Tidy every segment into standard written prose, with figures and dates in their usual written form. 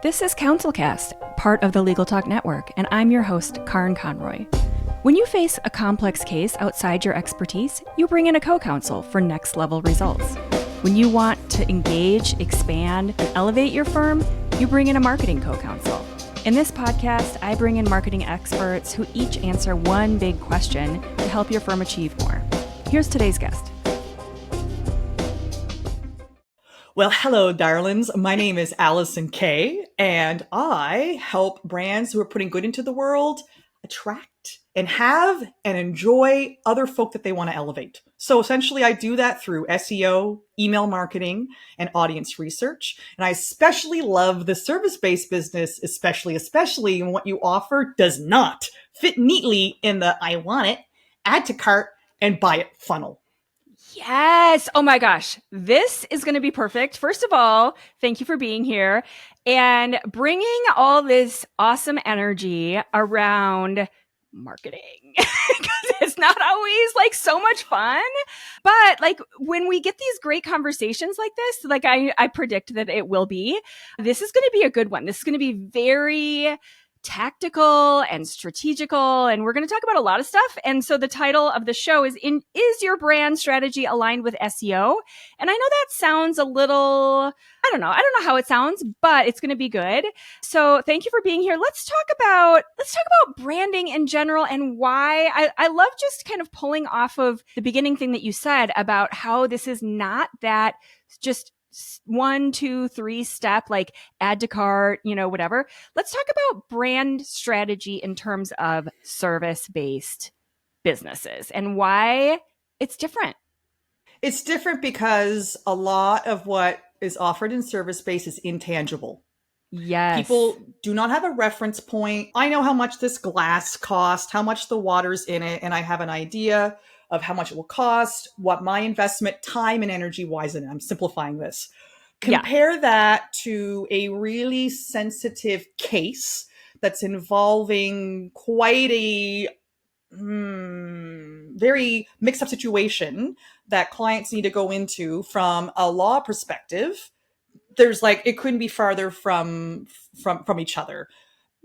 This is Counselcast, part of the Legal Talk Network, and I'm your host, Karin Conroy. When you face a complex case outside your expertise, you bring in a co-counsel for next-level results. When you want to engage, expand, and elevate your firm, you bring in a marketing co-counsel. In this podcast, I bring in marketing experts who each answer one big question to help your firm achieve more. Here's today's guest. Well, hello, darlings. My name is Alison K, and I help brands who are putting good into the world attract and have and enjoy other folk that they want to elevate. So essentially, I do that through SEO, email marketing, and audience research. And I especially love the service-based business, especially when what you offer does not fit neatly in the I want it, add to cart, and buy it funnel. Yes. Oh my gosh. This is going to be perfect. First of all, thank you for being here and bringing all this awesome energy around marketing. Because it's not always like so much fun. But like when we get these great conversations like this, like I predict that it will be, this is going to be a good one. This is going to be very tactical and strategical, and we're going to talk about a lot of stuff. And so the title of the show is your brand strategy aligned with SEO? And I know that sounds a little, I don't know how it sounds, but it's going to be good. So thank you for being here. Let's talk about branding in general and why I love just kind of pulling off of the beginning thing that you said about how this is not that just 1, 2, 3 step, like add to cart, whatever. Let's talk about brand strategy in terms of service-based businesses and why it's different. It's different because a lot of what is offered in service-based is intangible. Yes. People do not have a reference point. I know how much this glass costs, how much the water's in it, and I have an idea of how much it will cost, what my investment time and energy wise in it. I'm simplifying this. Compare that to a really sensitive case that's involving quite a very mixed up situation that clients need to go into from a law perspective. There's it couldn't be farther from each other.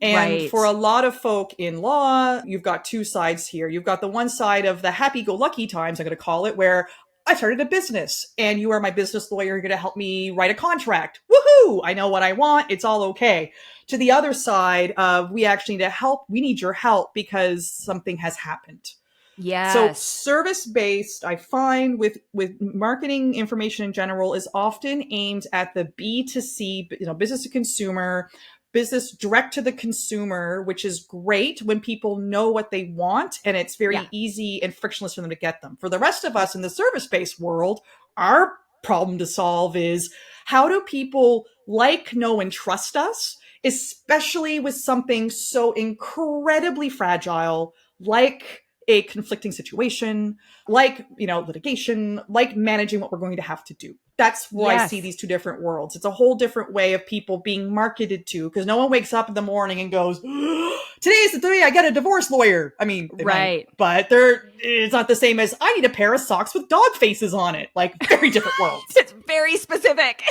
And right. For a lot of folk in law, you've got two sides here. You've got the one side of the happy-go-lucky times, I'm going to call it, where I started a business and you are my business lawyer. You're going to help me write a contract. Woohoo! I know what I want. It's all okay. To the other side of we actually need to help. We need your help because something has happened. Yes. So service-based, I find with marketing information in general is often aimed at the B2C, business to consumer, business direct to the consumer, which is great when people know what they want and it's very easy and frictionless for them to get them. For the rest of us in the service-based world, our problem to solve is how do people know, and trust us, especially with something so incredibly fragile like a conflicting situation, litigation, managing what we're going to have to do. That's why I see these two different worlds. It's a whole different way of people being marketed to, because no one wakes up in the morning and goes, today's the day I get a divorce lawyer. I mean, right. But it's not the same as I need a pair of socks with dog faces on it. Very different worlds. It's very specific.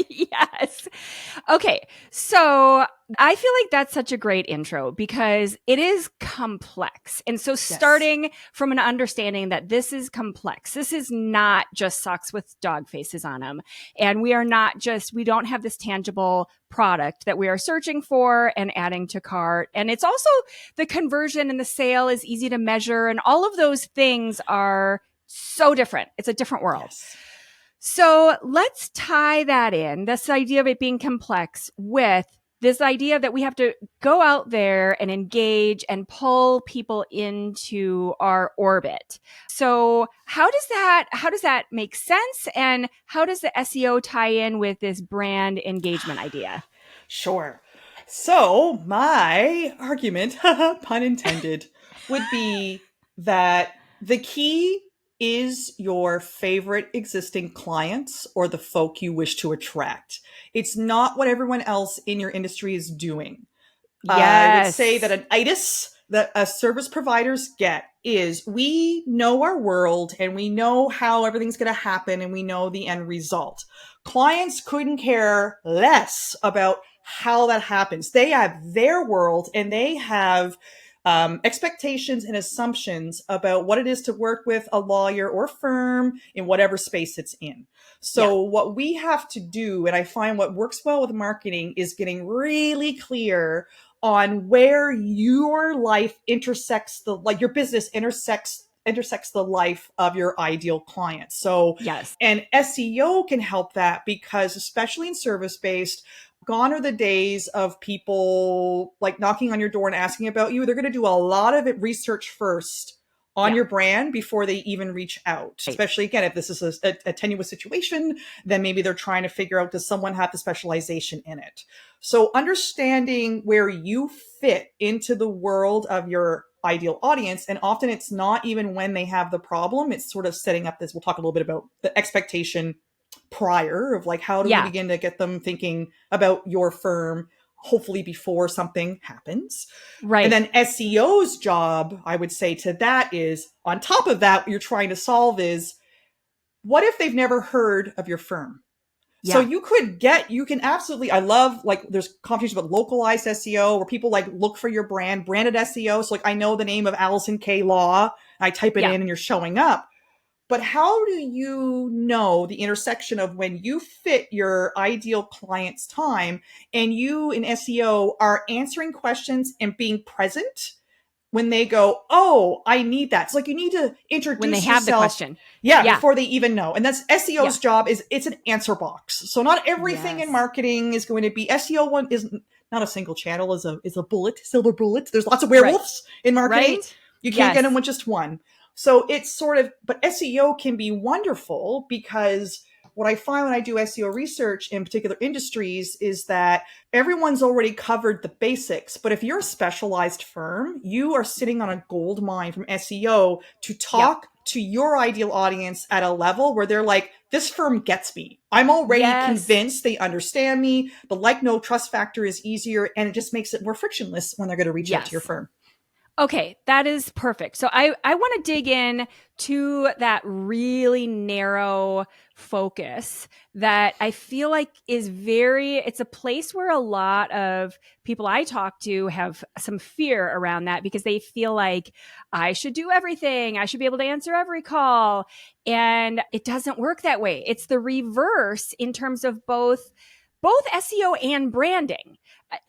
Yes. Okay. So I feel like that's such a great intro because it is complex. And so starting from an understanding that this is complex, this is not just socks with dog faces on them. And we don't have this tangible product that we are searching for and adding to cart. And it's also the conversion and the sale is easy to measure. And all of those things are so different. It's a different world. Yes. So let's tie that in, this idea of it being complex with this idea that we have to go out there and engage and pull people into our orbit. So how does that make sense? And how does the SEO tie in with this brand engagement idea? Sure. So my argument, pun intended, would be that the key is your favorite existing clients or the folk you wish to attract. It's not what everyone else in your industry is doing. Yes. I would say that an itis that service providers get is we know our world and we know how everything's going to happen and we know the end result. Clients couldn't care less about how that happens. They have their world and they have expectations and assumptions about what it is to work with a lawyer or firm in whatever space it's in. So what we have to do, and I find what works well with marketing, is getting really clear on where your life intersects your business intersects the life of your ideal client. So, Yes. and SEO can help that because especially in service-based, gone are the days of people like knocking on your door and asking about you. They're going to do a lot of it research first on your brand before they even reach out. Right. Especially again, if this is a tenuous situation, then maybe they're trying to figure out, does someone have the specialization in it? So understanding where you fit into the world of your ideal audience. And often it's not even when they have the problem, it's sort of setting up this. We'll talk a little bit about the expectation prior of like, how do we begin to get them thinking about your firm, hopefully before something happens. Right. And then SEO's job, I would say to that is, on top of that, what you're trying to solve is, what if they've never heard of your firm? Yeah. So you can absolutely, I love, like, there's conversations about localized SEO where people like look for your branded SEO. So like, I know the name of Alison K law, I type it in and you're showing up. But how do you know the intersection of when you fit your ideal client's time and you in SEO are answering questions and being present when they go, oh, I need that. It's like, you need to introduce when they yourself. Have the question. Before they even know. And that's SEO's job, is it's an answer box. So not everything in marketing is going to be SEO. One is not a single channel, is a bullet, silver bullet. There's lots of werewolves in marketing. You can't get them with just one. So it's sort of, but SEO can be wonderful because what I find when I do SEO research in particular industries is that everyone's already covered the basics. But if you're a specialized firm, you are sitting on a gold mine from SEO to talk to your ideal audience at a level where they're like, this firm gets me. I'm already convinced they understand me. The like, no, trust factor is easier, and it just makes it more frictionless when they're going to reach out to your firm. Okay, that is perfect. So I want to dig in to that really narrow focus that I feel like is it's a place where a lot of people I talk to have some fear around that because they feel like I should do everything. I should be able to answer every call. And it doesn't work that way. It's the reverse in terms of both SEO and branding.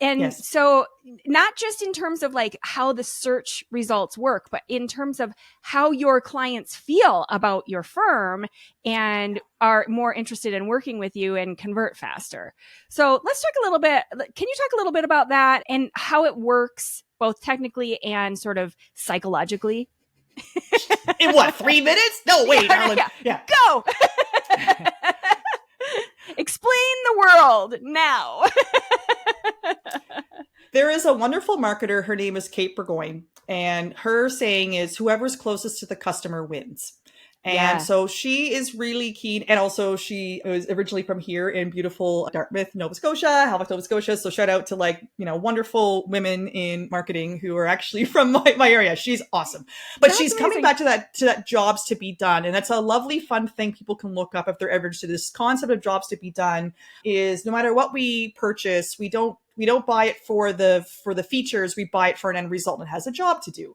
And so not just in terms of like how the search results work, but in terms of how your clients feel about your firm and are more interested in working with you and convert faster. So let's talk a little bit. Can you talk a little bit about that and how it works both technically and sort of psychologically? In what, 3 minutes? No, wait, Arlen. Go. Explain the world now. There is a wonderful marketer. Her name is Kate Burgoyne. And her saying is, whoever's closest to the customer wins. And so she is really keen. And also she was originally from here in beautiful Dartmouth, Nova Scotia, Halifax, Nova Scotia. So shout out to wonderful women in marketing who are actually from my area. She's awesome. But she's coming back to that jobs to be done. And that's a lovely, fun thing people can look up if they're ever interested. This concept of jobs to be done is no matter what we purchase, we don't buy it for the features. We buy it for an end result. And it has a job to do.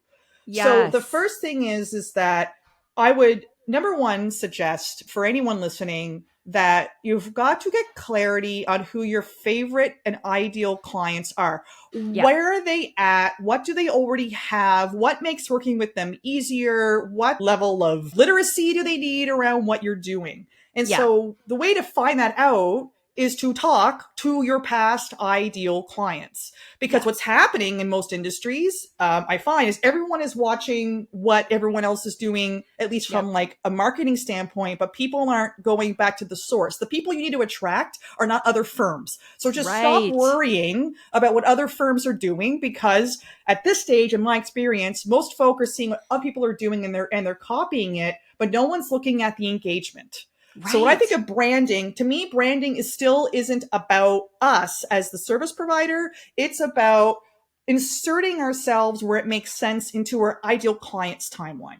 So the first thing is that I would, number one, suggest for anyone listening that you've got to get clarity on who your favorite and ideal clients are. Where are they at? What do they already have? What makes working with them easier? What level of literacy do they need around what you're doing? And so the way to find that out is to talk to your past ideal clients. Because what's happening in most industries, I find, is everyone is watching what everyone else is doing, at least from like a marketing standpoint, but people aren't going back to the source. The people you need to attract are not other firms. So just stop worrying about what other firms are doing, because at this stage, in my experience, most folk are seeing what other people are doing and they're copying it, but no one's looking at the engagement. So when I think of branding, to me, branding isn't about us as the service provider. It's about inserting ourselves where it makes sense into our ideal client's timeline.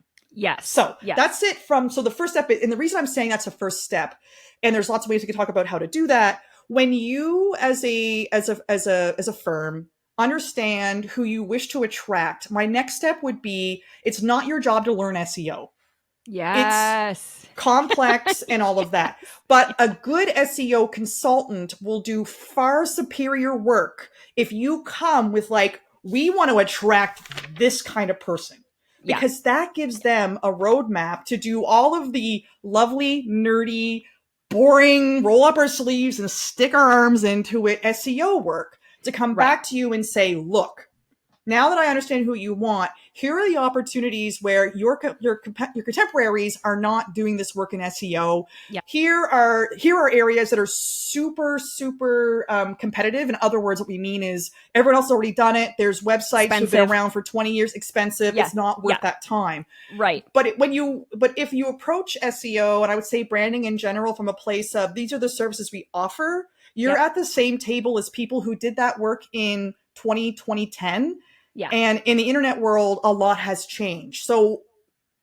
So that's it so the first step, and the reason I'm saying that's the first step, and there's lots of ways we can talk about how to do that. When you as a firm understand who you wish to attract, my next step would be, it's not your job to learn SEO. It's Yes. complex and all of that. But a good SEO consultant will do far superior work if you come with like, we want to attract this kind of person. Yeah. Because that gives them a roadmap to do all of the lovely, nerdy, boring, roll up our sleeves and stick our arms into it SEO work, to come Right. back to you and say, look, now that I understand who you want, here are the opportunities where your contemporaries are not doing this work in SEO. Yeah. Here are areas that are super competitive. In other words, what we mean is everyone else has already done it. There's websites who've been around for 20 years, expensive. Yeah. It's not worth that time. Right. But if you approach SEO, and I would say branding in general, from a place of, these are the services we offer, you're at the same table as people who did that work in 2010. Yeah. And in the internet world, a lot has changed. So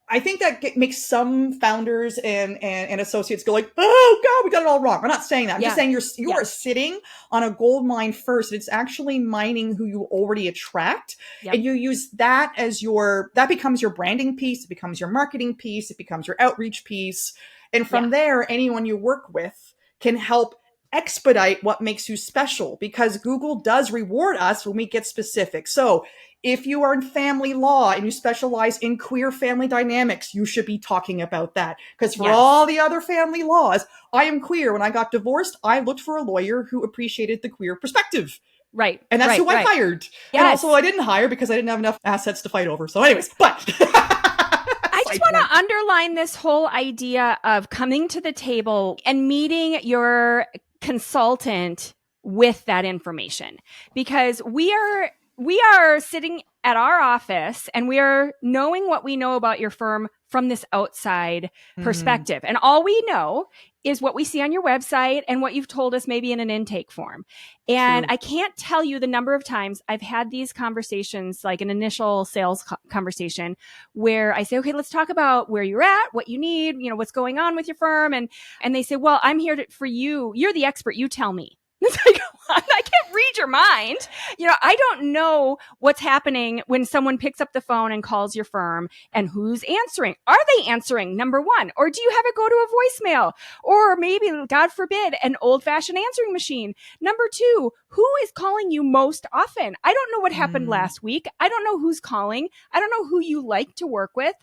I think that makes some founders and associates go like, oh God, we got it all wrong. I'm not saying that. I'm just saying you are sitting on a gold mine first. It's actually mining who you already attract. Yep. And you use that as that becomes your branding piece. It becomes your marketing piece. It becomes your outreach piece. And from there, anyone you work with can help expedite what makes you special, because Google does reward us when we get specific. So if you are in family law and you specialize in queer family dynamics, you should be talking about that. Because for all the other family laws, I am queer. When I got divorced, I looked for a lawyer who appreciated the queer perspective. Right. And that's who I hired. Yes. And also I didn't hire because I didn't have enough assets to fight over. So anyways, but I just want to underline this whole idea of coming to the table and meeting your consultant with that information, because we are sitting at our office and we are knowing what we know about your firm from this outside perspective. And all we know is what we see on your website and what you've told us maybe in an intake form. And I can't tell you the number of times I've had these conversations, like an initial sales conversation, where I say, okay, let's talk about where you're at, what you need, what's going on with your firm. And they say, well, I'm here for you. You're the expert. You tell me. It's like, I can't read your mind. I don't know what's happening when someone picks up the phone and calls your firm, and who's answering. Are they answering, number one? Or do you have it go to a voicemail? Or maybe, God forbid, an old-fashioned answering machine. Number two, who is calling you most often? I don't know what happened last week. I don't know who's calling. I don't know who you like to work with.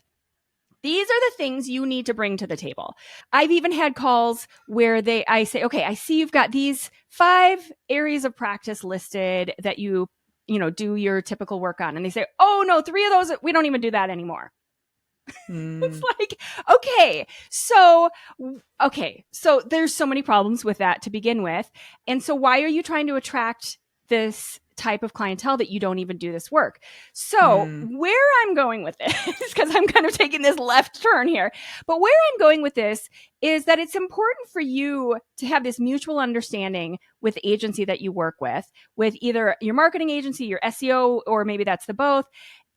These are the things you need to bring to the table. I've even had calls where I say, okay, I see you've got these 5 areas of practice listed that you do your typical work on. And they say, oh no, 3 of those, we don't even do that anymore. It's like, so there's so many problems with that to begin with. And so why are you trying to attract this type of clientele that you don't even do this work? So where I'm going with this, because I'm kind of taking this left turn here, but where I'm going with this is that it's important for you to have this mutual understanding with the agency that you work with either your marketing agency, your SEO, or maybe that's the both,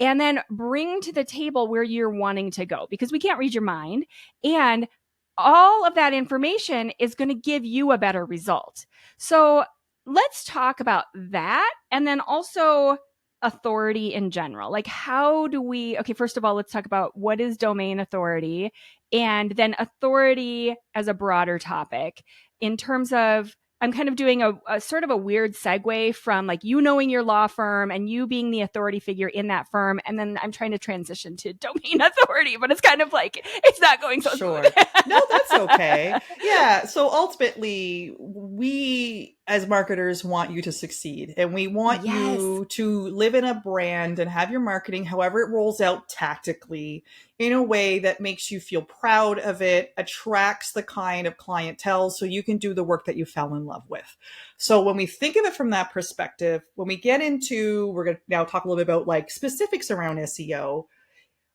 and then bring to the table where you're wanting to go, because we can't read your mind. And all of that information is going to give you a better result. So let's talk about that. And then also authority in general. Like, how do we, first of all, let's talk about what is domain authority, and then authority as a broader topic in terms of, I'm kind of doing a sort of a weird segue from like you knowing your law firm and you being the authority figure in that firm. And then I'm trying to transition to domain authority, but it's kind of like, it's not going so smooth. No, that's okay. Yeah. So ultimately, we as marketers want you to succeed, and we want you to live in a brand and have your marketing, however it rolls out tactically, in a way that makes you feel proud of it, attracts the kind of clientele so you can do the work that you fell in love with. So when we think of it from that perspective, when we get into, we're going to now talk a little bit about like specifics around SEO.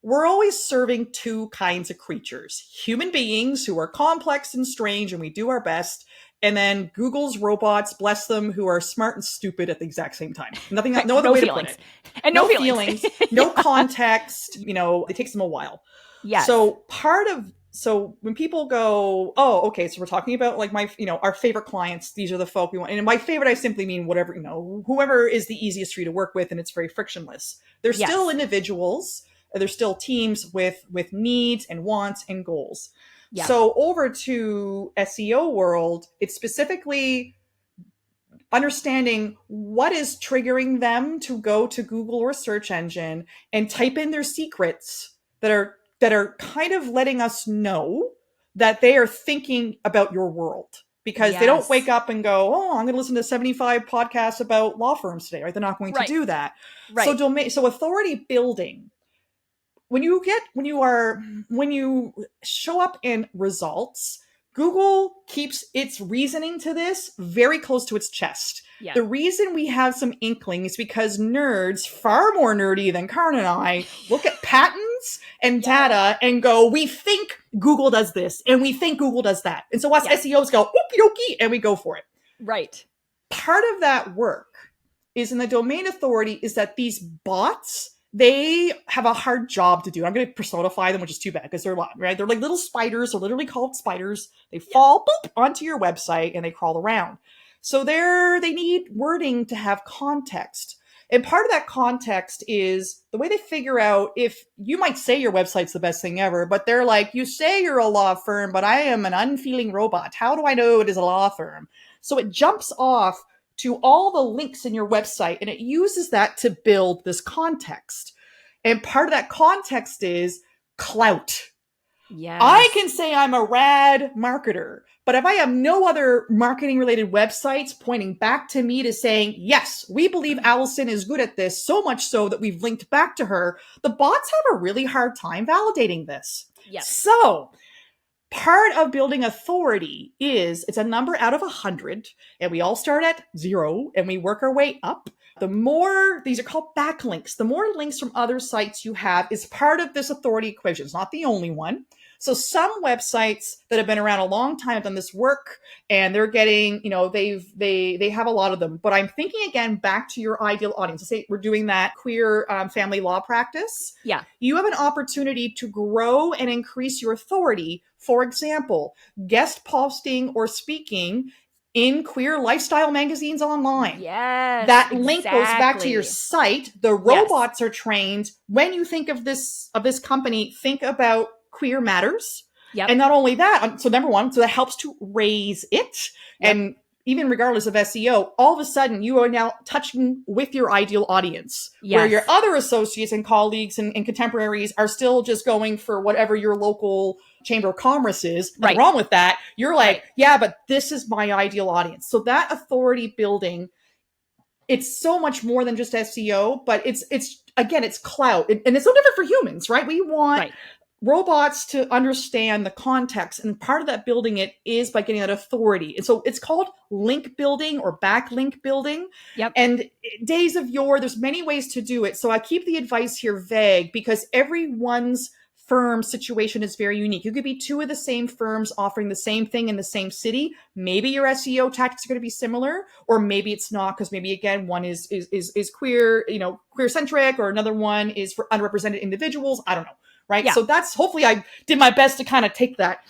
We're always serving 2 kinds of creatures: human beings who are complex and strange, and we do our best. And then Google's robots, bless them, who are smart and stupid at the exact same time. No other way feelings. to put it. And no feelings. No context. It takes them a while. Yes. So part of So when people go, oh, okay, so we're talking about like our favorite clients. These are the folk we want. And my favorite, I simply mean whatever, whoever is the easiest for you to work with, and it's very frictionless. They're still Yes. individuals. They're still teams with needs and wants and goals. Yep. So over to SEO world, it's specifically understanding what is triggering them to go to Google or search engine and type in their secrets that are kind of letting us know that they are thinking about your world, because they don't wake Yes. up and go, oh, I'm going to listen to 75 podcasts about law firms today, right? They're not going to Right. do that. Right. So authority building, when you show up in results, Google keeps its reasoning to this very close to its chest. Yeah. The reason we have some inkling is because nerds, far more nerdy than Karn and I, look at patents and data and go, we think Google does this and we think Google does that. And so us SEOs go, okie dokie, and we go for it. Right. Part of that work is in the domain authority is that these bots, they have a hard job to do. I'm going to personify them, which is too bad because they're a lot, right? They're like little spiders. They're literally called spiders. They fall boop, onto your website and they crawl around. So they need wording to have context. And part of that context is the way they figure out if you might say your website's the best thing ever, but they're like, you say you're a law firm, but I am an unfeeling robot. How do I know it is a law firm? So it jumps off to all the links in your website, and it uses that to build this context. And part of that context is clout. Yes. I can say I'm a rad marketer, but if I have no other marketing related websites pointing back to me to saying, yes, we believe Allison is good at this, so much so that we've linked back to her, the bots have a really hard time validating this. Yes. So part of building authority is it's a number out of 100, and we all start at 0 and we work our way up. The more, these are called backlinks, the more links from other sites you have is part of this authority equation. It's not the only one. So some websites that have been around a long time have done this work, and they're getting, they have a lot of them. But I'm thinking again back to your ideal audience. Let's say we're doing that queer family law practice. Yeah. You have an opportunity to grow and increase your authority. For example, guest posting or speaking in queer lifestyle magazines online. Yes. That link goes back to your site. The robots are trained. When you think of this company, think about queer matters. Yep. And not only that, so number one, so that helps to raise it. Yep. And even regardless of SEO, all of a sudden you are now touching with your ideal audience. Yes. Where your other associates and colleagues and contemporaries are still just going for whatever your local chamber of commerce is. Nothing wrong with that. You're like, yeah, but this is my ideal audience. So that authority building, it's so much more than just SEO, but it's again, it's clout. And it's no different for humans, right? We want robots to understand the context, and part of that building it is by getting that authority. And so it's called link building or backlink building. Yep. And days of yore, there's many ways to do it. So I keep the advice here vague because everyone's firm situation is very unique. You could be two of the same firms offering the same thing in the same city. Maybe your SEO tactics are going to be similar, or maybe it's not, because maybe again one is queer, queer centric, or another one is for underrepresented individuals. I don't know. Right. Yeah. So that's, hopefully I did my best to kind of take that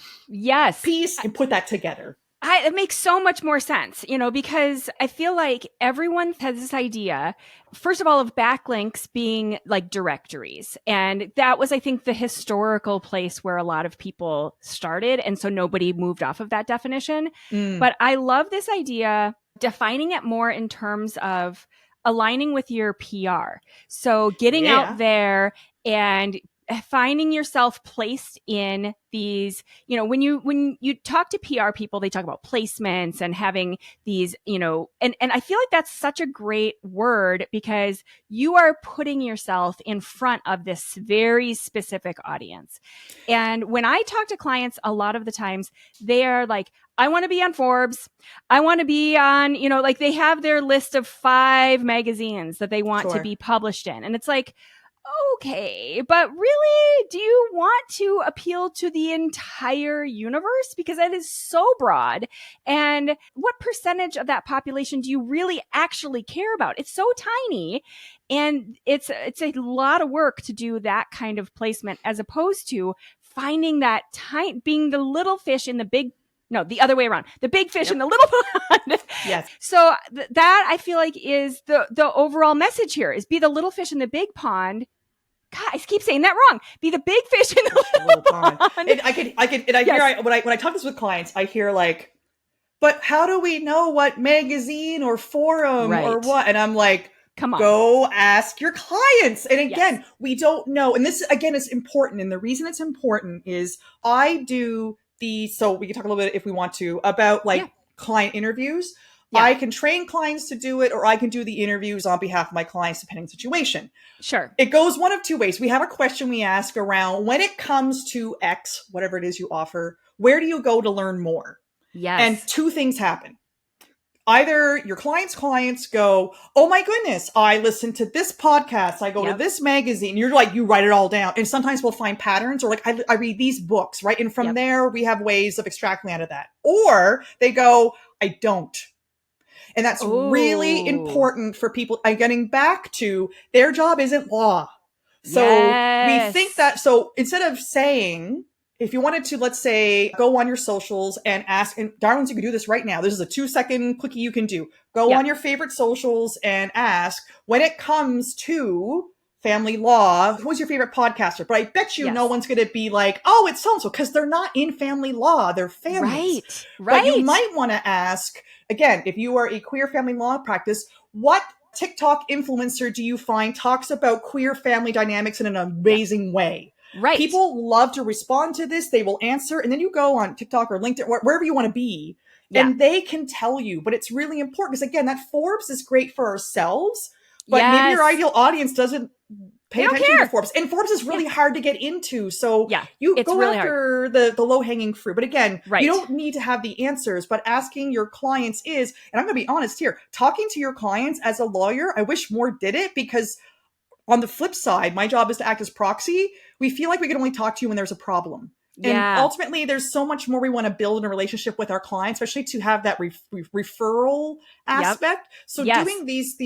piece and put that together. It makes so much more sense, because I feel like everyone has this idea, first of all, of backlinks being like directories. And that was, I think, the historical place where a lot of people started. And so nobody moved off of that definition. But I love this idea, defining it more in terms of aligning with your PR. So getting out there and finding yourself placed in these, when you talk to PR people, they talk about placements and having these, and I feel like that's such a great word because you are putting yourself in front of this very specific audience. And when I talk to clients, a lot of the times they are like, I want to be on Forbes. I want to be on, like they have their list of 5 magazines that they want to be published in. And it's like, okay, but really, do you want to appeal to the entire universe? Because that is so broad. And what percentage of that population do you really actually care about? It's so tiny. And it's a lot of work to do that kind of placement, as opposed to finding that being the little fish in the big, no, the other way around, the big fish in the little pond. Yes. So that I feel like is the overall message here is be the little fish in the big pond. God, I keep saying that wrong. Be the big fish in the little pond. And when I talk this with clients, I hear like, but how do we know what magazine or forum or what? And I'm like, come on, go ask your clients. And again, we don't know. And this, again, is important. And the reason it's important is I do so we can talk a little bit if we want to about like client interviews. Yeah. I can train clients to do it, or I can do the interviews on behalf of my clients, depending on the situation. Sure. It goes one of two ways. We have a question we ask around when it comes to X, whatever it is you offer, where do you go to learn more? Yes. And two things happen. Either your clients go, oh my goodness, I listened to this podcast. I go to this magazine. You're like, you write it all down. And sometimes we'll find patterns, or like, I read these books, right? And from there, we have ways of extracting out of that. Or they go, I don't. And that's really important for people. I'm getting back to their job isn't law. So we think that, so instead of saying, if you wanted to, let's say, go on your socials and ask, and darlings, you can do this right now. This is a 2-second quickie you can do. Go on your favorite socials and ask, when it comes to family law, who's your favorite podcaster? But I bet you no one's going to be like, oh, it's so-and-so, because they're not in family law. They're families. Right. But you might want to ask, again, if you are a queer family law practice, what TikTok influencer do you find talks about queer family dynamics in an amazing way? Right. People love to respond to this. They will answer. And then you go on TikTok or LinkedIn, wherever you want to be, and they can tell you. But it's really important because, again, that Forbes is great for ourselves, but maybe your ideal audience doesn't pay attention to Forbes. And Forbes is really hard to get into. So you go really after the low-hanging fruit. But again, you don't need to have the answers. But asking your clients is, and I'm going to be honest here, talking to your clients as a lawyer, I wish more did it, because on the flip side, my job is to act as proxy. We feel like we can only talk to you when there's a problem. And ultimately, there's so much more we want to build in a relationship with our clients, especially to have that referral aspect. So doing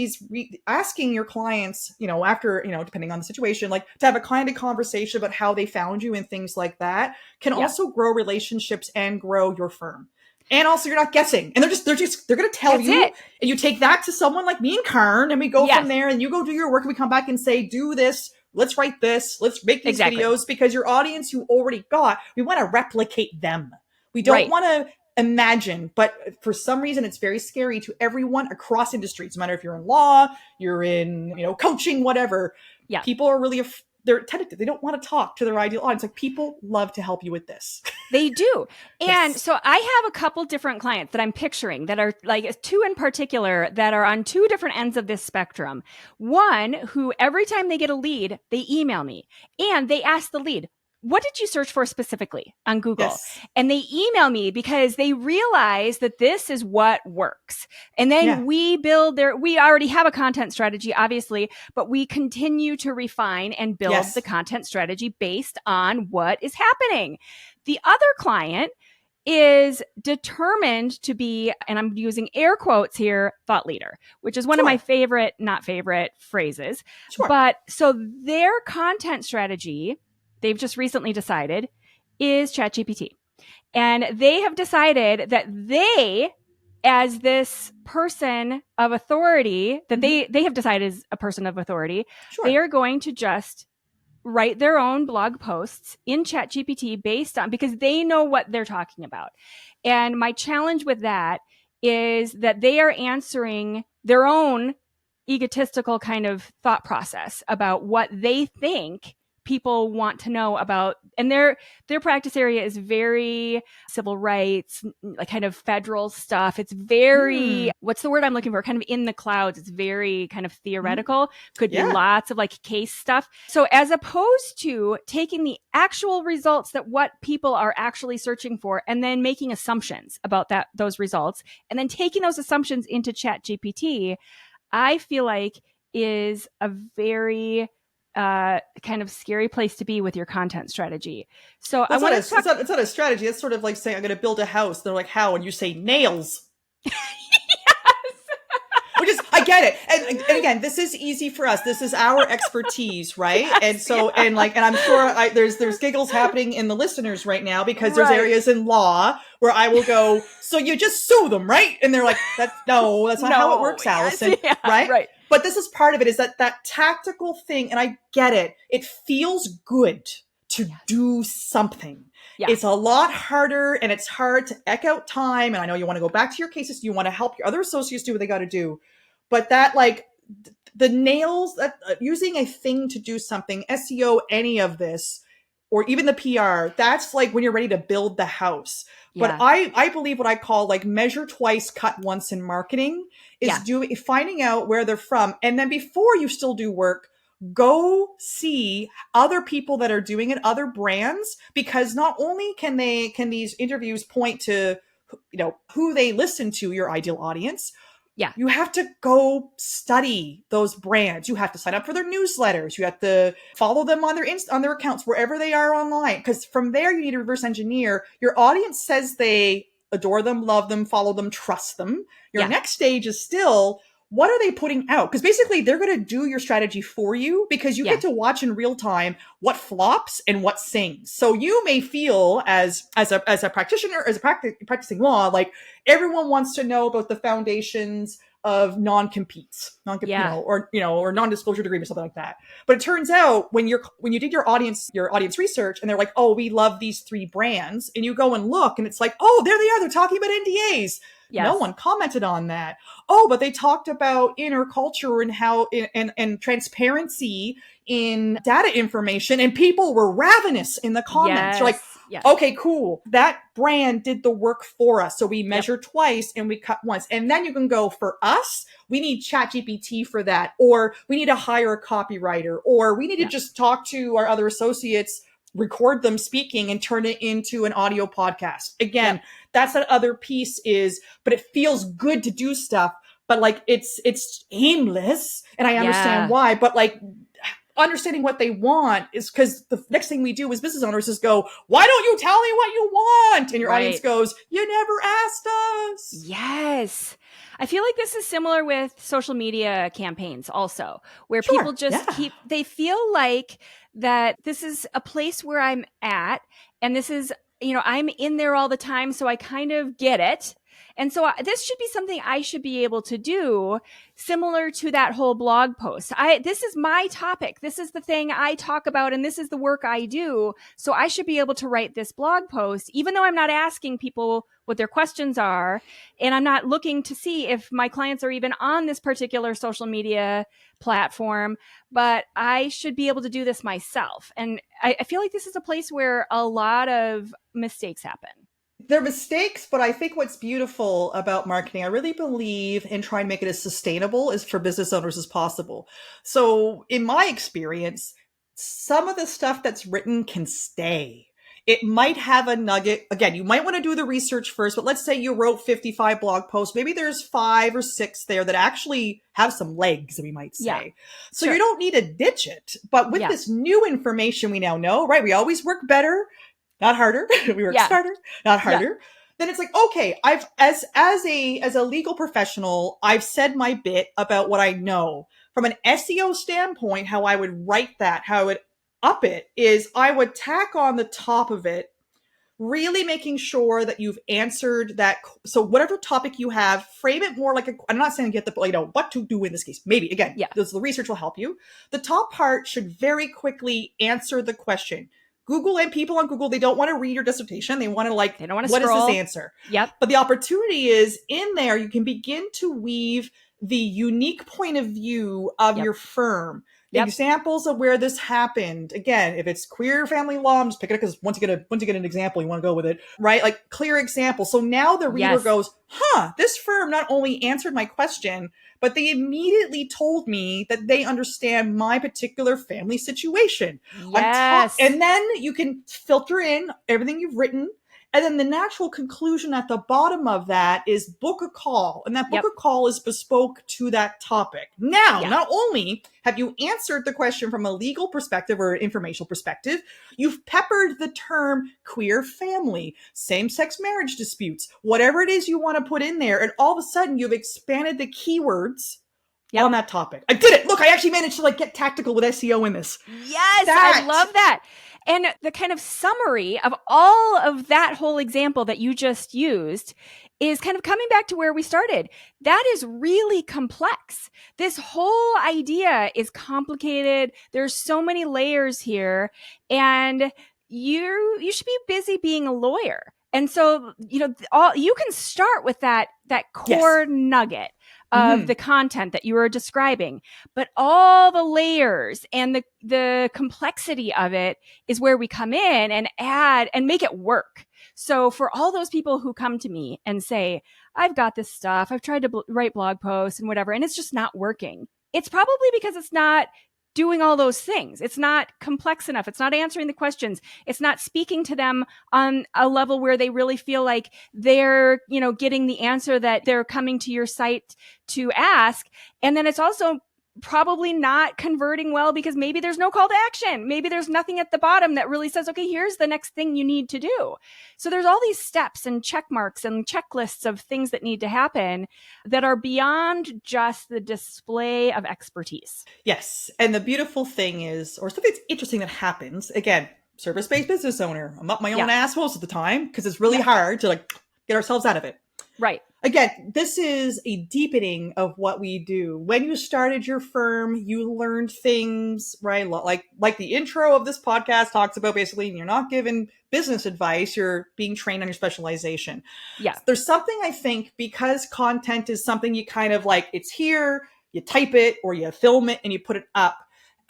asking your clients, after, depending on the situation, like to have a candid conversation about how they found you and things like that can also grow relationships and grow your firm. And also you're not guessing. And they're going to tell you. And you take that to someone like me and Karn, and we go from there, and you go do your work, and we come back and say, do this. Let's write this. Let's make these videos, because your audience you already got, we want to replicate them. We don't want to imagine, but for some reason, it's very scary to everyone across industries. No matter if you're in law, you're in, coaching, whatever. Yeah. People are really, they're tentative. They don't want to talk to their ideal audience. Like, people love to help you with this. They do. And so I have a couple different clients that I'm picturing that are like two in particular that are on two different ends of this spectrum. One who every time they get a lead, they email me and they ask the lead, what did you search for specifically on Google? Yes. And they email me because they realize that this is what works. And then we already have a content strategy, obviously, but we continue to refine and build the content strategy based on what is happening. The other client is determined to be, and I'm using air quotes here, thought leader, which is one of my favorite, not favorite phrases. Sure. But so their content strategy, they've just recently decided, is ChatGPT. And they have decided that they, as this person of authority, that they have decided is a person of authority, they are going to just write their own blog posts in ChatGPT based on, because they know what they're talking about. And my challenge with that is that they are answering their own egotistical kind of thought process about what they think people want to know about. And their practice area is very civil rights, like kind of federal stuff. It's very, what's the word I'm looking for? Kind of in the clouds. It's very kind of theoretical. Could be lots of like case stuff. So as opposed to taking the actual results that what people are actually searching for and then making assumptions about those results and then taking those assumptions into ChatGPT, I feel like is a very kind of scary place to be with your content strategy. So I want to talk. It's not a strategy. It's sort of like saying, I'm going to build a house. They're like, how? And you say nails. Yes. Which is, I get it. And again, this is easy for us. This is our expertise, right? Yes, And so, yeah. and I'm sure there's giggles happening in the listeners right now because there's Right. areas in law where I will go, so you just sue them, right? And they're like, that's not how it No. works, Yes. Allison, Yeah. right? Right. But this is part of it, is that tactical thing. And I get it. It feels good to do something. Yeah. It's a lot harder, and it's hard to eke out time. And I know you want to go back to your cases. You want to help your other associates do what they got to do. But that, like, the nails, that using a thing to do something, SEO, any of this, or even the PR, that's like when you're ready to build the house. But Yeah. I believe what I call like measure twice, cut once in marketing is finding out where they're from. And then before you still do work, go see other people that are doing it, other brands, because not only can these interviews point to, who they listen to, your ideal audience. Yeah. You have to go study those brands. You have to sign up for their newsletters. You have to follow them on their accounts, wherever they are online. Because from there, you need to reverse engineer. Your audience says they adore them, love them, follow them, trust them. Your next stage is still, what are they putting out? Because basically, they're going to do your strategy for you, because you get to watch in real time what flops and what sings. So you may feel as a practitioner, as a practicing law, like everyone wants to know about the foundations of non-competes, or non-disclosure agreement, something like that. But it turns out when you did your audience research, and they're like, oh, we love these 3 brands, and you go and look, and it's like, oh, there they are, they're talking about NDAs. Yes. No one commented on that. Oh, but they talked about inner culture and how and transparency in data information, and people were ravenous in the comments. You're like, okay, cool. That brand did the work for us. So we measure twice and we cut once. And then you can go, for us, we need ChatGPT for that, or we need to hire a copywriter, or we need to just talk to our other associates, record them speaking, and turn it into an audio podcast. Again, that's that other piece is, but it feels good to do stuff, but like it's aimless, and I understand why, but like understanding what they want is, because the next thing we do as business owners is go, why don't you tell me what you want? And your audience goes, you never asked us. Yes. I feel like this is similar with social media campaigns also, where people just they feel like that this is a place where I'm at, and this is, I'm in there all the time, so I kind of get it. And so this should be something I should be able to do, similar to that whole blog post. This is my topic. This is the thing I talk about, and this is the work I do. So I should be able to write this blog post, even though I'm not asking people what their questions are, and I'm not looking to see if my clients are even on this particular social media platform, but I should be able to do this myself. And I feel like this is a place where a lot of mistakes happen. They're mistakes, but I think what's beautiful about marketing, I really believe in trying to make it as sustainable as for business owners as possible. So in my experience, some of the stuff that's written can stay. It might have a nugget. Again, you might want to do the research first, but let's say you wrote 55 blog posts. Maybe there's 5 or 6 there that actually have some legs, we might say. So you don't need to ditch it. But with this new information we now know, right? We always work better, not harder. We work smarter, not harder. Then it's like, okay, I've as a legal professional, I've said my bit about what I know. From an SEO standpoint, how I would write that, how I would up it, is I would tack on the top of it, really making sure that you've answered that. So whatever topic you have, frame it more like I'm not saying get the, what to do in this case. Maybe, again, the research will help you. The top part should very quickly answer the question. Google, and people on Google, they don't want to read your dissertation. They want to what scroll. Is this answer? But the opportunity is in there, you can begin to weave the unique point of view of your firm. Examples of where this happened. Again, if it's queer family law, I'm just picking it because once you get an example, you want to go with it, right? Like clear example. So now the reader goes, this firm not only answered my question, but they immediately told me that they understand my particular family situation. And then you can filter in everything you've written. And then the natural conclusion at the bottom of that is book a call. And that book a call is bespoke to that topic. Now, not only have you answered the question from a legal perspective or an informational perspective, you've peppered the term queer family, same-sex marriage disputes, whatever it is you want to put in there. And all of a sudden you've expanded the keywords Yep. on that topic. I did it. Look, I actually managed to like get tactical with SEO in this. Yes, I love that. And the kind of summary of all of that whole example that you just used is kind of coming back to where we started. That is really complex. This whole idea is complicated. There's so many layers here, and you should be busy being a lawyer. And so, you can start with that core nugget of the content that you were describing, but all the layers and the complexity of it is where we come in and add and make it work. So for all those people who come to me and say, I've got this stuff, I've tried to write blog posts and whatever, and it's just not working. It's probably because it's not doing all those things. It's not complex enough. It's not answering the questions. It's not speaking to them on a level where they really feel like they're, getting the answer that they're coming to your site to ask. And then it's also probably not converting well because maybe there's no call to action. Maybe there's nothing at the bottom that really says, okay, here's the next thing you need to do. So there's all these steps and check marks and checklists of things that need to happen that are beyond just the display of expertise. Yes. And the beautiful thing is, or something that's interesting that happens, again, service-based business owner. I'm up my own ass most of the time because it's really hard to like get ourselves out of it. Right. Again, this is a deepening of what we do. When you started your firm, you learned things, right? Like the intro of this podcast talks about, basically, you're not given business advice, you're being trained on your specialization. Yeah. There's something, I think, because content is something you kind of like, it's here, you type it or you film it and you put it up.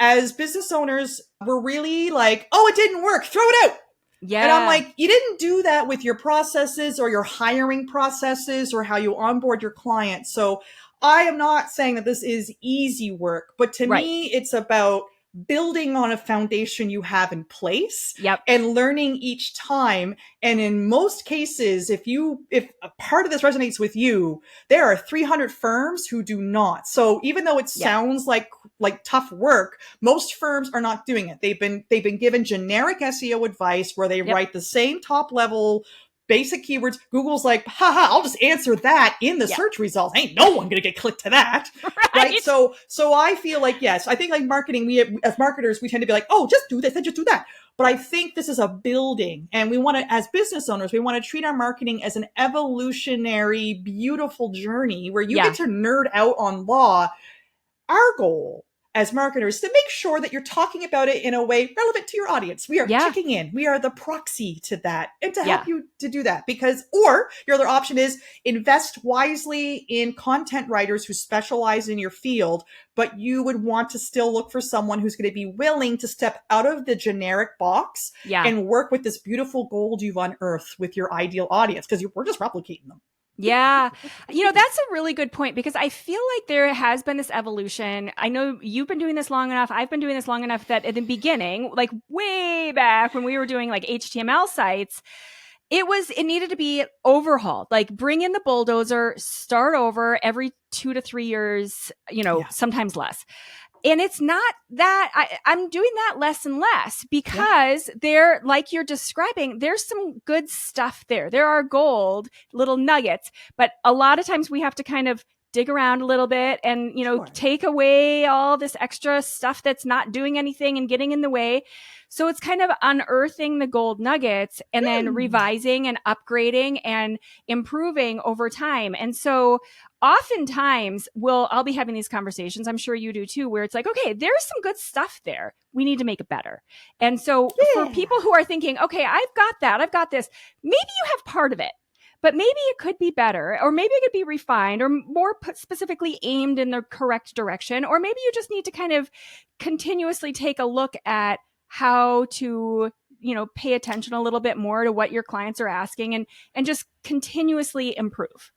As business owners, we're really like, oh, it didn't work, throw it out. Yeah. And I'm like, you didn't do that with your processes or your hiring processes or how you onboard your clients. So I am not saying that this is easy work, but to me, it's about building on a foundation you have in place and learning each time. And in most cases, if a part of this resonates with you, there are 300 firms who do not. So even though it sounds like tough work, most firms are not doing it. They've been given generic SEO advice where they write the same top level basic keywords. Google's like, haha, I'll just answer that in the search results. Ain't no one going to get clicked to that. Right. So I feel like, yes, I think like marketing, as marketers, we tend to be like, oh, just do this and just do that. But I think this is a building, and we want to, as business owners, we want to treat our marketing as an evolutionary, beautiful journey where you get to nerd out on law. Our goal as marketers to make sure that you're talking about it in a way relevant to your audience. We are checking in. We are the proxy to that, and to help you to do that, or your other option is invest wisely in content writers who specialize in your field, but you would want to still look for someone who's going to be willing to step out of the generic box and work with this beautiful gold you've unearthed with your ideal audience, because we're just replicating them. Yeah. That's a really good point, because I feel like there has been this evolution. I know you've been doing this long enough. I've been doing this long enough that at the beginning, like way back when we were doing like HTML sites, it needed to be overhauled, like bring in the bulldozer, start over every 2 to 3 years, sometimes less. And it's not that I'm doing that less and less, because there, like you're describing, there's some good stuff there. There are gold little nuggets, but a lot of times we have to kind of dig around a little bit and, take away all this extra stuff that's not doing anything and getting in the way. So it's kind of unearthing the gold nuggets and then revising and upgrading and improving over time. And so oftentimes I'll be having these conversations, I'm sure you do too, where it's like, okay, there's some good stuff there. We need to make it better. And so for people who are thinking, okay, I've got that, I've got this, maybe you have part of it, but maybe it could be better, or maybe it could be refined or more specifically aimed in the correct direction. Or maybe you just need to kind of continuously take a look at how to, pay attention a little bit more to what your clients are asking and just continuously improve.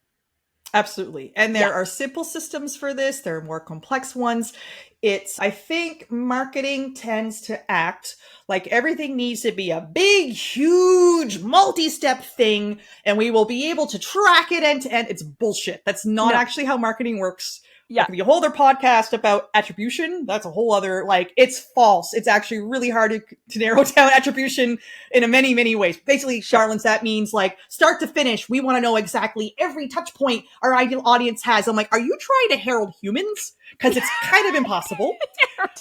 Absolutely. And there are simple systems for this. There are more complex ones. I think marketing tends to act like everything needs to be a big, huge, multi-step thing, and we will be able to track it end to end. It's bullshit. That's not actually how marketing works. Yeah. That could be a whole other podcast about attribution. That's a whole other, like, it's false. It's actually really hard to narrow down attribution in a many, many ways. Basically, Sure. darlings, that means like start to finish. We want to know exactly every touch point our ideal audience has. I'm like, are you trying to herald humans? Because it's kind of impossible.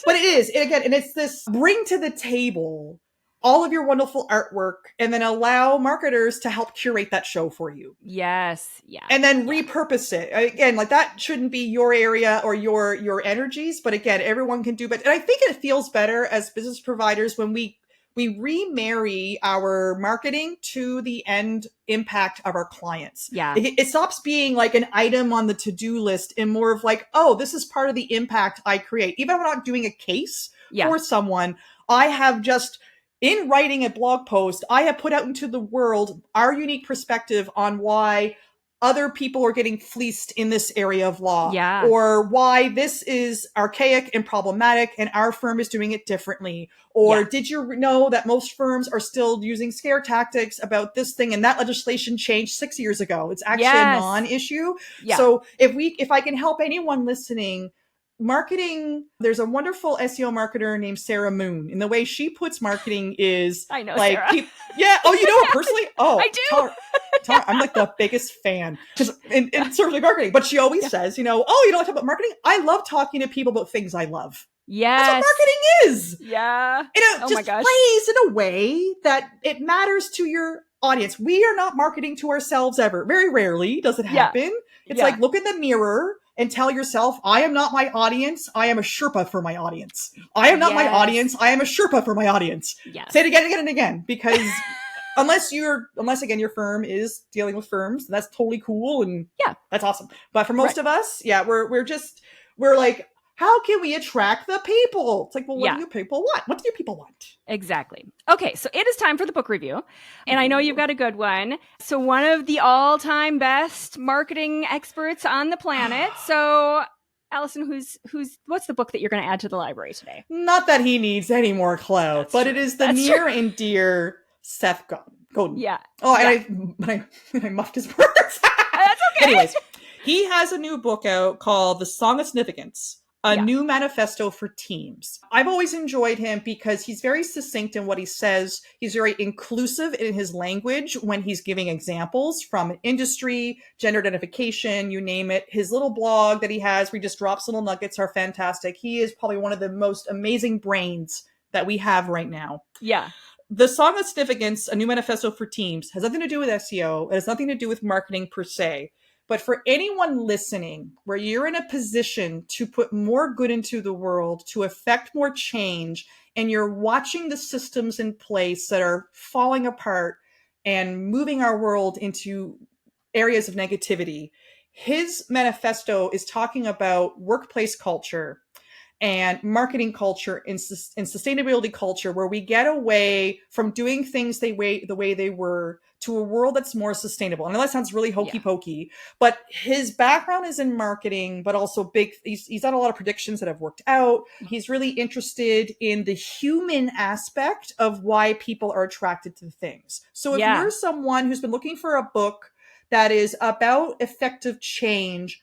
But it is. And again, and it's this bring to the table all of your wonderful artwork and then allow marketers to help curate that show for you. Yes. Yeah. And then repurpose it. Again, like that shouldn't be your area or your energies, but again, everyone can do better. And I think it feels better as business providers when we remarry our marketing to the end impact of our clients. Yeah. It stops being like an item on the to-do list and more of like, oh, this is part of the impact I create. Even if I'm not doing a case for someone, I have just, in writing a blog post, I have put out into the world our unique perspective on why other people are getting fleeced in this area of law, or why this is archaic and problematic and our firm is doing it differently. Or did you know that most firms are still using scare tactics about this thing and that legislation changed 6 years ago? It's actually a non-issue. So if I can help anyone listening, marketing, there's a wonderful SEO marketer named Sarah Moon, and the way she puts marketing is, I know, like, Sarah. Oh, you know her personally? Oh, I do. I'm like the biggest fan because in terms of marketing, but she always says, oh, you don't want to talk about marketing? I love talking to people about things I love. Yes. That's what marketing is. Yeah. And it just plays in a way that it matters to your audience. We are not marketing to ourselves ever. Very rarely does it happen. It's like, look in the mirror and tell yourself, I am not my audience. I am a Sherpa for my audience. I am not my audience. I am a Sherpa for my audience. Say it again and again and again, because unless again, your firm is dealing with firms, that's totally cool. And that's awesome. But for most of us, we're like, how can we attract the people? It's like, well, what do you people want? What do you people want? Exactly. Okay, so it is time for the book review. And I know you've got a good one. So one of the all-time best marketing experts on the planet. So Allison, what's the book that you're going to add to the library today? Not that he needs any more clout, but it is the near and dear Seth Godin. Yeah. Oh, and I muffed his words. That's okay. Anyways, he has a new book out called The Song of Significance, a new manifesto for teams. I've always enjoyed him because he's very succinct in what he says. He's very inclusive in his language when he's giving examples from industry, gender identification, you name it. His little blog that he has where he just drops little nuggets are fantastic. He is probably one of the most amazing brains that we have right now. Yeah. The Song of Significance, a new manifesto for teams, has nothing to do with SEO. It has nothing to do with marketing per se. But for anyone listening, where you're in a position to put more good into the world, to affect more change, and you're watching the systems in place that are falling apart and moving our world into areas of negativity, his manifesto is talking about workplace culture and marketing culture and sustainability culture, where we get away from doing things the way they were to a world that's more sustainable. And that sounds really hokey pokey, but his background is in marketing, but also he's done a lot of predictions that have worked out. He's really interested in the human aspect of why people are attracted to things. So if you're someone who's been looking for a book that is about effective change,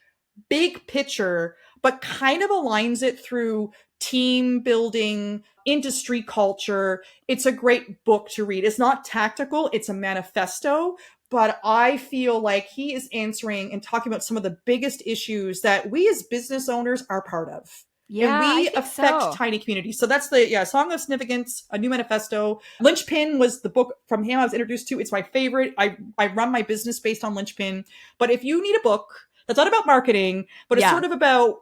big picture, but kind of aligns it through team building, industry culture, it's a great book to read. It's not tactical, it's a manifesto, but I feel like he is answering and talking about some of the biggest issues that we as business owners are part of. Yeah, and we affect tiny communities. So that's the Song of Significance, a new manifesto. Linchpin was the book from him I was introduced to. It's my favorite. I run my business based on Linchpin. But if you need a book that's not about marketing, but it's sort of about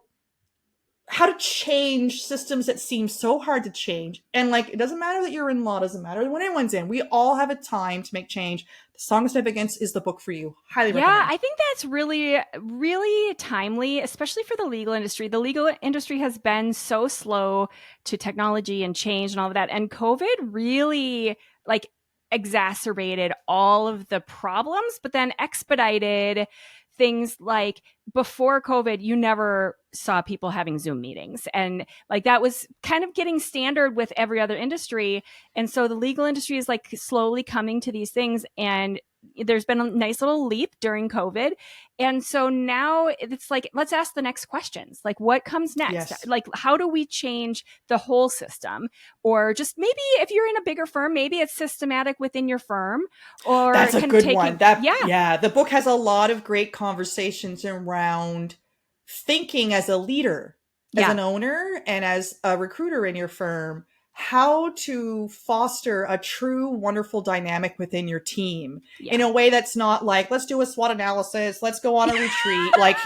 how to change systems that seem so hard to change. And like, it doesn't matter that you're in law, doesn't matter when anyone's in. We all have a time to make change. The Song of Significance is the book for you. Highly recommend. Yeah, I think that's really, really timely, especially for the legal industry. The legal industry has been so slow to technology and change and all of that. And COVID really exacerbated all of the problems, but then expedited things like before COVID, you never saw people having Zoom meetings. And that was kind of getting standard with every other industry. And so the legal industry is slowly coming to these things. And there's been a nice little leap during COVID. And so now it's like, let's ask the next questions. Like, what comes next? Yes. Like, how do we change the whole system? Or just maybe if you're in a bigger firm, maybe it's systematic within your firm, or That's a kind of good one. taking, Yeah, the book has a lot of great conversations around thinking as a leader, as an owner, and as a recruiter in your firm, how to foster a true, wonderful dynamic within your team in a way that's not like, let's do a SWOT analysis, let's go on a retreat. Like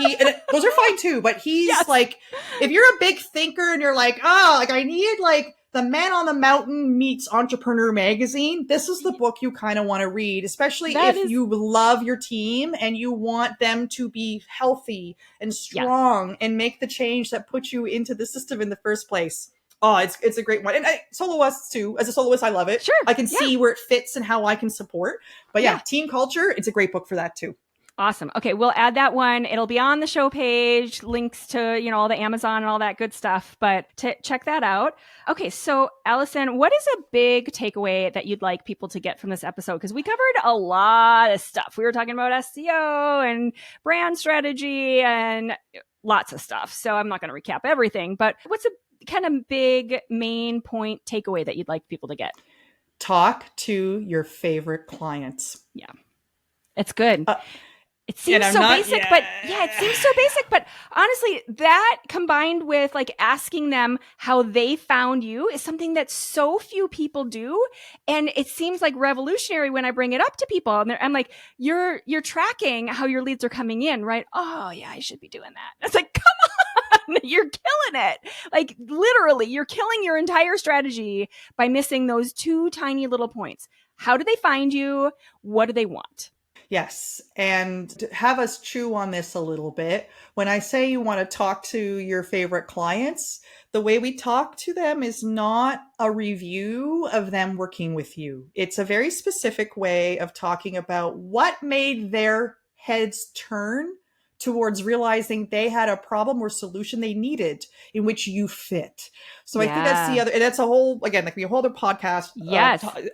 those are fine too, but he's like, if you're a big thinker and you're like, oh, like I need like the Man on the Mountain meets Entrepreneur Magazine, this is the book you kind of want to read, especially if you love your team and you want them to be healthy and strong and make the change that puts you into the system in the first place. Oh, it's a great one. And soloists too. As a soloist, I love it. Sure. I can see where it fits and how I can support. But team culture, it's a great book for that too. Awesome. Okay, we'll add that one. It'll be on the show page, links to, all the Amazon and all that good stuff, but check that out. Okay, so Allison, what is a big takeaway that you'd like people to get from this episode? Because we covered a lot of stuff. We were talking about SEO and brand strategy and lots of stuff. So I'm not going to recap everything, but what's a kind of big main point takeaway that you'd like people to get? Talk to your favorite clients. Yeah, it's good. It seems so basic, but it seems so basic. But honestly, that combined with like asking them how they found you is something that so few people do. And it seems like revolutionary when I bring it up to people. And I'm like, you're tracking how your leads are coming in, right? Oh yeah, I should be doing that. It's like, come on, you're killing it. Like literally, you're killing your entire strategy by missing those two tiny little points. How do they find you? What do they want? Yes. And to have us chew on this a little bit, when I say you want to talk to your favorite clients, the way we talk to them is not a review of them working with you. It's a very specific way of talking about what made their heads turn towards realizing they had a problem or solution they needed in which you fit. So I think that's the other, and that's a whole, again, like a whole other podcast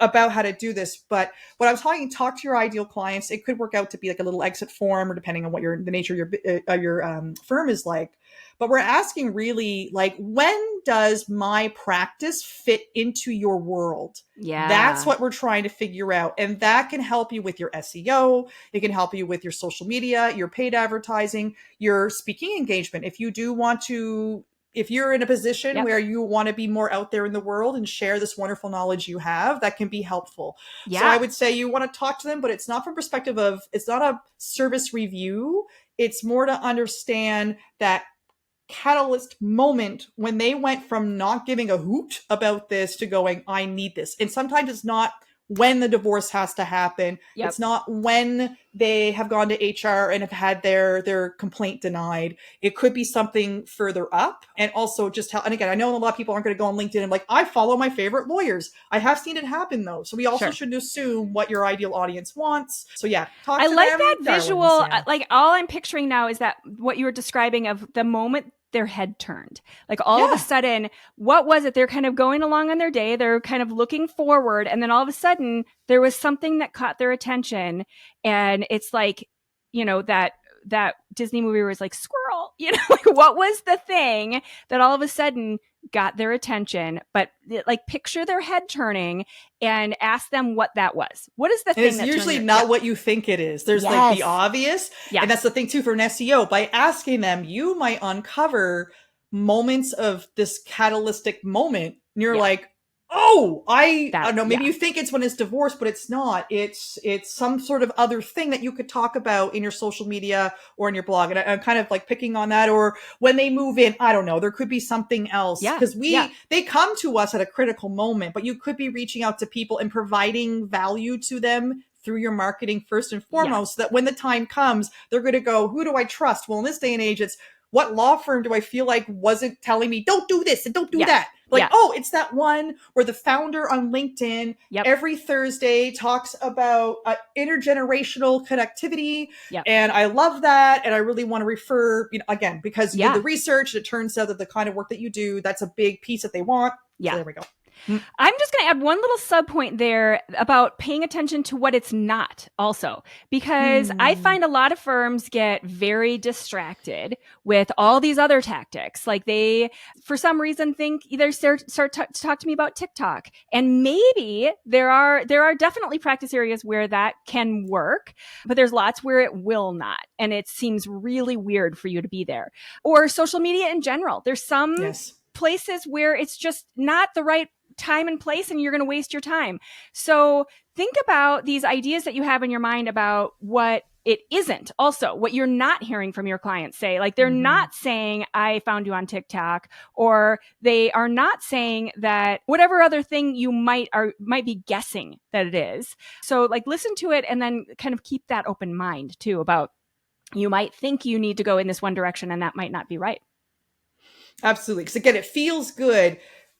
about how to do this. But when I was talk to your ideal clients, it could work out to be like a little exit form, or depending on what the nature of your firm is like. But we're asking really like, when does my practice fit into your world? Yeah. That's what we're trying to figure out. And that can help you with your SEO. It can help you with your social media, your paid advertising, your speaking engagement. If you do want to, if you're in a position where you want to be more out there in the world and share this wonderful knowledge you have, that can be helpful. So I would say you want to talk to them, but it's not from perspective of, it's not a service review. It's more to understand that catalyst moment when they went from not giving a hoot about this to going, I need this. And sometimes it's not when the divorce has to happen. It's not when they have gone to HR and have had their complaint denied. It could be something further up. And also just how, and again, I know a lot of people aren't going to go on LinkedIn and like, I follow my favorite lawyers. I have seen it happen though. So we also shouldn't assume what your ideal audience wants. So talk to them. I like that visual. Like all I'm picturing now is that what you were describing of the moment their head turned, like all of a sudden, what was it? They're kind of going along on their day. They're kind of looking forward. And then all of a sudden there was something that caught their attention. And it's like, that Disney movie was like squirrel, like what was the thing that all of a sudden got their attention? But like picture their head turning and ask them what that was. What is the thing? It's usually not what you think it is. There's like the obvious. And that's the thing too for an SEO. By asking them, you might uncover moments of this catalytic moment. And you're like, oh, I don't know. Maybe you think it's when it's divorced, but it's not. It's some sort of other thing that you could talk about in your social media or in your blog. And I'm kind of like picking on that. Or when they move in, I don't know, there could be something else. Because they come to us at a critical moment, but you could be reaching out to people and providing value to them through your marketing first and foremost, so that when the time comes, they're going to go, who do I trust? Well, in this day and age, it's what law firm do I feel like wasn't telling me, don't do this and don't do that? Like, oh, it's that one where the founder on LinkedIn every Thursday talks about intergenerational connectivity. And I love that. And I really want to refer, again, because you did the research, it turns out that the kind of work that you do, that's a big piece that they want. So there we go. I'm just going to add one little subpoint there about paying attention to what it's not also, because I find a lot of firms get very distracted with all these other tactics. Like they, for some reason, think either start to talk to me about TikTok. And maybe there are definitely practice areas where that can work, but there's lots where it will not. And it seems really weird for you to be there. Or social media in general. There's some places where it's just not the right time and place, and you're going to waste your time. So think about these ideas that you have in your mind about what it isn't, also what you're not hearing from your clients say. Like they're not saying, I found you on TikTok, or they are not saying that whatever other thing you might be guessing that it is. So like listen to it and then kind of keep that open mind too about you might think you need to go in this one direction and that might not be right. Absolutely. Because again, it feels good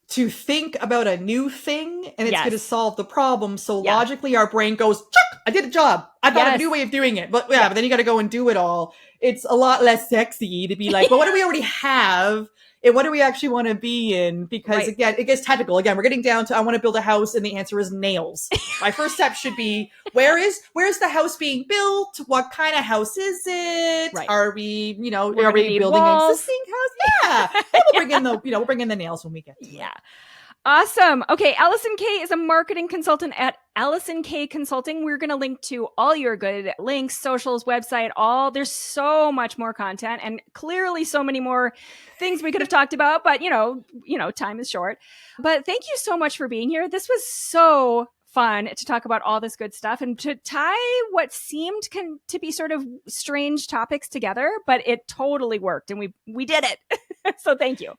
to think about a new thing and it's going to solve the problem. So logically our brain goes, chuck, I did a job. I got a new way of doing it. But but then you got to go and do it all. It's a lot less sexy to be like, well, what do we already have? And what do we actually want to be in? Because again, it gets technical. Again, we're getting down to, I want to build a house and the answer is nails. My first step should be, where's the house being built? What kind of house is it? Right. Are we, are we building an existing house? Yeah. We'll bring in the nails when we get to it. Awesome. Okay. Alison K is a marketing consultant at Alison K Consulting. We're going to link to all your good links, socials, website, there's so much more content and clearly so many more things we could have talked about, but time is short. But thank you so much for being here. This was so fun to talk about all this good stuff and to tie what seemed to be sort of strange topics together, but it totally worked and we did it. So thank you.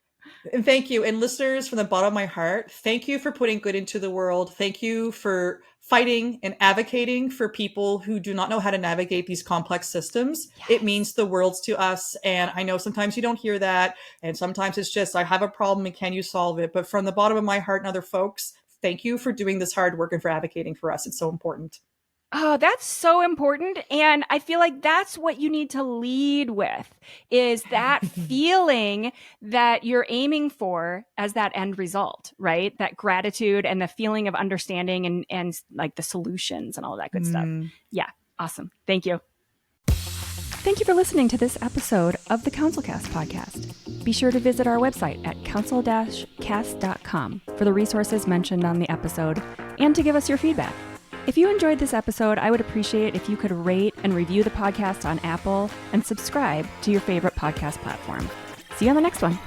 And thank you. And listeners, from the bottom of my heart, thank you for putting good into the world. Thank you for fighting and advocating for people who do not know how to navigate these complex systems. It means the world to us. And I know sometimes you don't hear that. And sometimes it's just, I have a problem and can you solve it? But from the bottom of my heart and other folks, thank you for doing this hard work and for advocating for us. It's so important. Oh, that's so important. And I feel like that's what you need to lead with, is that feeling that you're aiming for as that end result, right? That gratitude and the feeling of understanding and like the solutions and all of that good stuff. Yeah. Awesome. Thank you. Thank you for listening to this episode of the CounselCast podcast. Be sure to visit our website at counsel-cast.com for the resources mentioned on the episode and to give us your feedback. If you enjoyed this episode, I would appreciate if you could rate and review the podcast on Apple and subscribe to your favorite podcast platform. See you on the next one.